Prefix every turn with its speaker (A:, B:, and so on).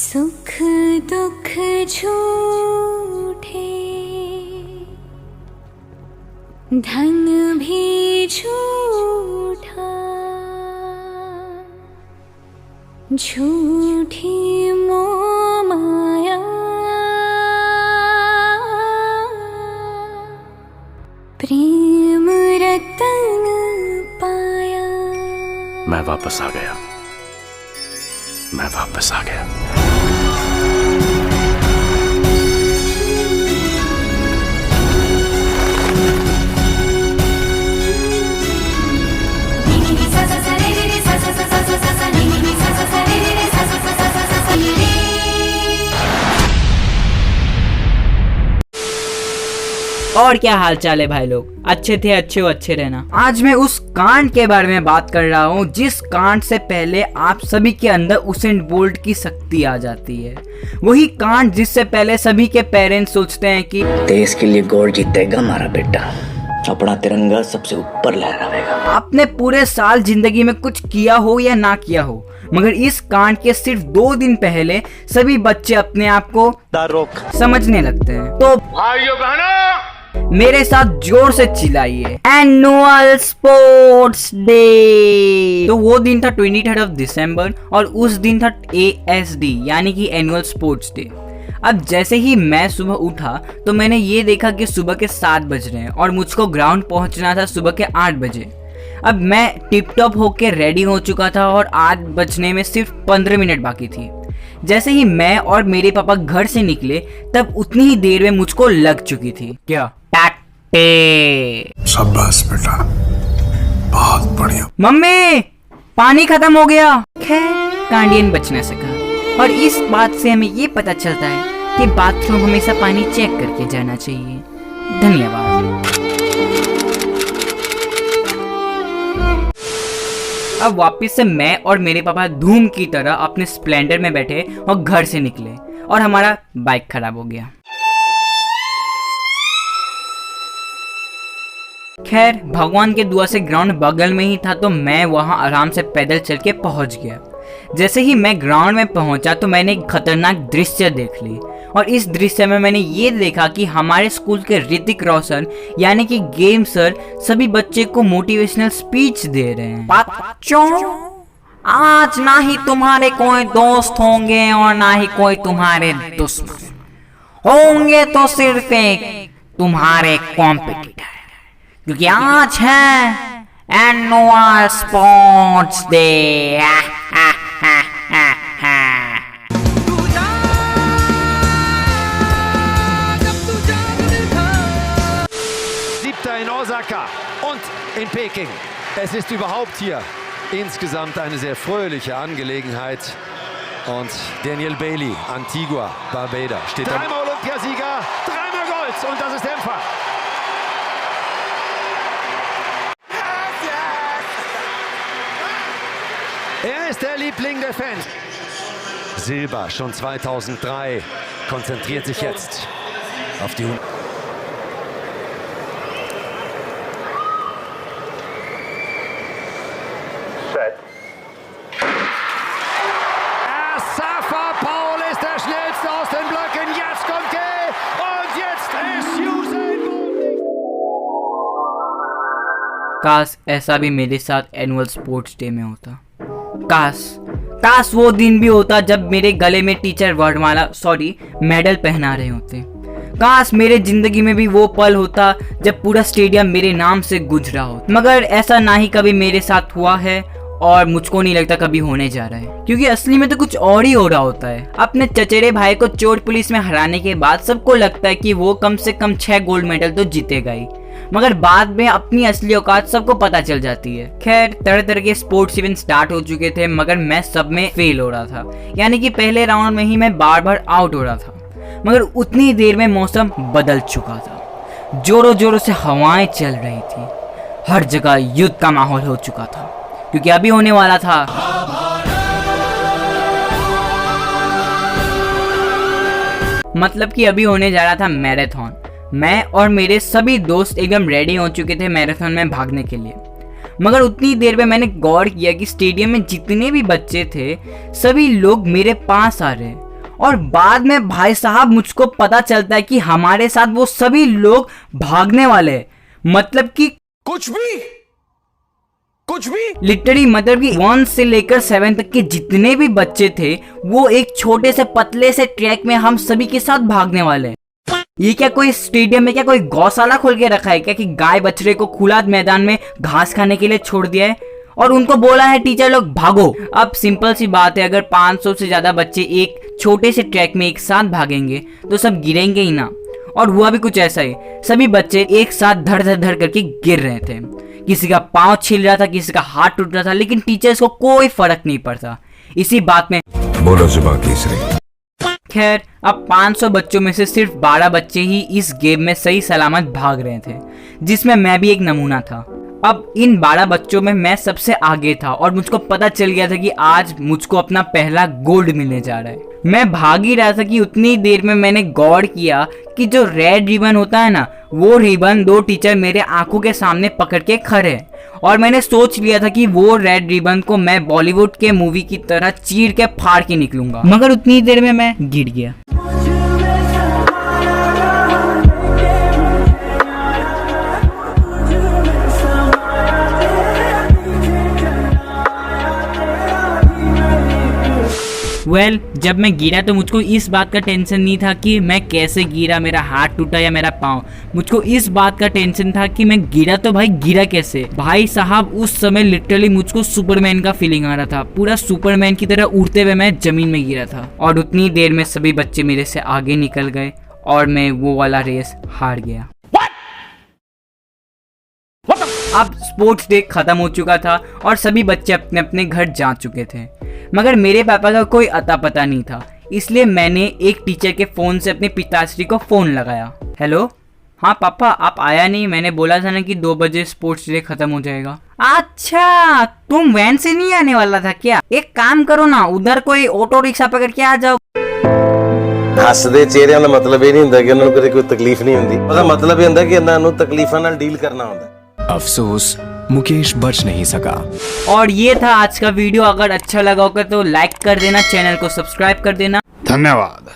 A: सुख दुख झूठे, धन भी झूठा, झूठी मोह माया, प्रेम रतन पाया।
B: मैं वापस आ गया, मैं वापस आ गया।
C: और क्या हाल चाल है भाई लोग, अच्छे थे, अच्छे हो, अच्छे रहना। आज मैं उस कांड के बारे में बात कर रहा हूँ जिस कांड से पहले आप सभी के अंदर उसेन बोल्ट की शक्ति आ जाती है। वही कांड जिससे पहले सभी के पेरेंट्स सोचते हैं कि
D: देश के लिए गोल्ड जीतेगा हमारा बेटा, अपना तिरंगा सबसे ऊपर लहराएगा।
C: आपने पूरे साल जिंदगी में कुछ किया हो या ना किया हो, मगर इस कांड के सिर्फ 2 दिन पहले सभी बच्चे अपने आप को समझने लगते हैं। तो
B: भाइयों बहनों,
C: मेरे साथ जोर से चिल्लाइए, एनुअल स्पोर्ट्स डे। तो वो दिन था 23 दिसंबर और उस दिन था ASD यानी कि एनुअल स्पोर्ट्स डे। अब जैसे ही मैं सुबह उठा तो मैंने ये देखा कि सुबह के 7 बज रहे हैं और मुझको ग्राउंड पहुंचना था सुबह के 8 बजे। अब मैं टिप टॉप होके रेडी हो चुका था और 8 बजने में सिर्फ 15 मिनट बाकी थी। जैसे ही मैं और मेरे पापा घर से निकले तब उतनी ही देर में मुझको लग चुकी थी क्या
E: शाबाश बेटा, बहुत बढ़िया।
C: मम्मी पानी खत्म हो गया। खैर कांडियन बच न सका। और इस बात से हमें ये पता चलता है कि बाथरूम हमेशा पानी चेक करके जाना चाहिए। धन्यवाद। अब वापस से मैं और मेरे पापा धूम की तरह अपने स्प्लेंडर में बैठे और घर से निकले और हमारा बाइक खराब हो गया। खैर भगवान के दुआ से ग्राउंड बगल में ही था तो मैं वहां आराम से पैदल चल के पहुंच गया। जैसे ही मैं ग्राउंड में पहुंचा तो मैंने एक खतरनाक दृश्य देख ली और इस दृश्य में मैंने ये देखा कि हमारे स्कूल के ऋतिक रोशन यानी कि गेम सर सभी बच्चे को मोटिवेशनल स्पीच दे रहे हैं। बच्चों, आज ना ही तुम्हारे कोई दोस्त होंगे और ना ही कोई तुम्हारे दुश्मन होंगे, तो सिर्फ एक तुम्हारे कॉम्पिटिटर, क्योंकि आज है annual sports day.
F: In Osaka und in Peking. Es ist überhaupt hier insgesamt eine sehr fröhliche Angelegenheit. Und Daniel Bailey, Antigua, Barbuda, steht da. Dreimal Olympiasieger, 3-mal Gold und das ist Dämpfer. Er ist der Liebling der Fans. Silber, schon 2003, konzentriert sich jetzt auf die Asafa Paul ist der Schnellste aus den Blöcken. Jetzt kommt er und jetzt ist Usain Bolt.
C: काश ऐसा भी मेरे साथ annual sports day में होता। काश वो दिन भी होता जब मेरे गले में टीचर वर्णमाला मेडल पहना रहे होते। काश मेरे जिंदगी में भी वो पल होता जब पूरा स्टेडियम मेरे नाम से गूंज रहा हो, मगर ऐसा ना ही कभी मेरे साथ हुआ है और मुझको नहीं लगता कभी होने जा रहा है, क्योंकि असली में तो कुछ और ही हो रहा होता है। अपने चचेरे भाई को चोर पुलिस में हराने के बाद सबको लगता है कि वो कम से कम 6 गोल्ड मेडल तो जीतेगा ही, मगर बाद में अपनी असली औकात सबको पता चल जाती है। खैर तरह तरह के स्पोर्ट्स इवेंट स्टार्ट हो चुके थे, मगर मैं सब में फेल हो रहा था, यानी कि पहले राउंड में ही मैं बार बार आउट हो रहा था। मगर उतनी देर में मौसम बदल चुका था, जोरों जोरों से हवाएं चल रही थी, हर जगह युद्ध का माहौल हो चुका था, क्योंकि अभी होने वाला था मतलब कि अभी होने जा रहा था मैराथन। मैं और मेरे सभी दोस्त एकदम रेडी हो चुके थे मैराथन में भागने के लिए, मगर उतनी देर में मैंने गौर किया कि स्टेडियम में जितने भी बच्चे थे सभी लोग मेरे पास आ रहे और बाद में भाई साहब मुझको पता चलता है कि हमारे साथ वो सभी लोग भागने वाले हैं। मतलब कि
E: कुछ भी
C: लिटरली मतलब कि 1 से लेकर 7 तक के जितने भी बच्चे थे वो एक छोटे से पतले से ट्रैक में हम सभी के साथ भागने वाले हैं। ये क्या कोई स्टेडियम में क्या कोई गौशाला खोल के रखा है क्या कि गाय बछड़े को खुला मैदान में घास खाने के लिए छोड़ दिया है और उनको बोला है टीचर लोग भागो। अब सिंपल सी बात है, अगर 500 से ज्यादा बच्चे एक छोटे से ट्रैक में एक साथ भागेंगे तो सब गिरेंगे ही ना। और हुआ भी कुछ ऐसा ही, सभी बच्चे एक साथ धड़ धड़ धड़ करके गिर रहे थे। किसी का पाँव छिल रहा था, किसी का हाथ टूट रहा था, लेकिन टीचर्स को कोई फर्क नहीं पड़ता। इसी बात में
E: बोलो जुबान तीसरी।
C: खैर, अब 500 बच्चों में से सिर्फ 12 बच्चे ही इस गेम में सही सलामत भाग रहे थे, जिसमें मैं भी एक नमूना था। अब इन 12 बच्चों में मैं सबसे आगे था और मुझको पता चल गया था कि आज मुझको अपना पहला गोल्ड मिलने जा रहा है। मैं भाग ही रहा था कि उतनी देर में मैंने गौर किया कि जो रेड रिबन होता है ना, वो रिबन 2 टीचर मेरे आंखों के सामने पकड़ के खड़े हैं और मैंने सोच लिया था कि वो रेड रिबन को मैं बॉलीवुड के मूवी की तरह चीर के फाड़ के निकलूंगा, मगर उतनी देर में मैं गिर गया। जब मैं गिरा तो मुझको इस बात का टेंशन नहीं था कि मैं कैसे गिरा, मेरा हाथ टूटा या मेरा पाँव। मुझको इस बात का टेंशन था कि मैं गिरा तो भाई गिरा कैसे। भाई साहब उस समय लिटरली मुझको सुपरमैन का फीलिंग आ रहा था, पूरा सुपरमैन की तरह उड़ते हुए मैं जमीन में गिरा था। और उतनी देर में सभी बच्चे मेरे से आगे निकल गए और मैं वो वाला रेस हार गया। अब स्पोर्ट्स डे खत्म हो चुका था और सभी बच्चे अपने अपने घर जा चुके थे, मगर मेरे पापा का कोई अता पता नहीं था। इसलिए मैंने एक टीचर के फोन से अपने पिताश्री को फोन लगाया। हेलो, हाँ पापा, आप आया नहीं, मैंने बोला था ना कि 2 बजे स्पोर्ट्स डे खत्म हो जाएगा। अच्छा, तुम वैन से नहीं आने वाला था क्या? एक काम करो ना, उधर कोई ऑटो रिक्शा पकड़ के आ जाओ।
G: हसदे चेहरिਆਂ ਦਾ मतलब ਇਹ ਨਹੀਂ ਹੁੰਦਾ ਕਿ ਉਹਨਾਂ ਨੂੰ ਕਦੇ ਕੋਈ ਤਕਲੀਫ ਨਹੀਂ ਹੁੰਦੀ। ਉਹਦਾ मतलब ਇਹ ਹੁੰਦਾ ਕਿ ਇਹਨਾਂ ਨੂੰ ਤਕਲੀਫਾਂ ਨਾਲ ਡੀਲ ਕਰਨਾ ਹੁੰਦਾ।
H: अफसोस मुकेश बच नहीं सका।
C: और ये था आज का वीडियो। अगर अच्छा लगा होगा तो लाइक कर देना, चैनल को सब्सक्राइब कर देना।
E: धन्यवाद।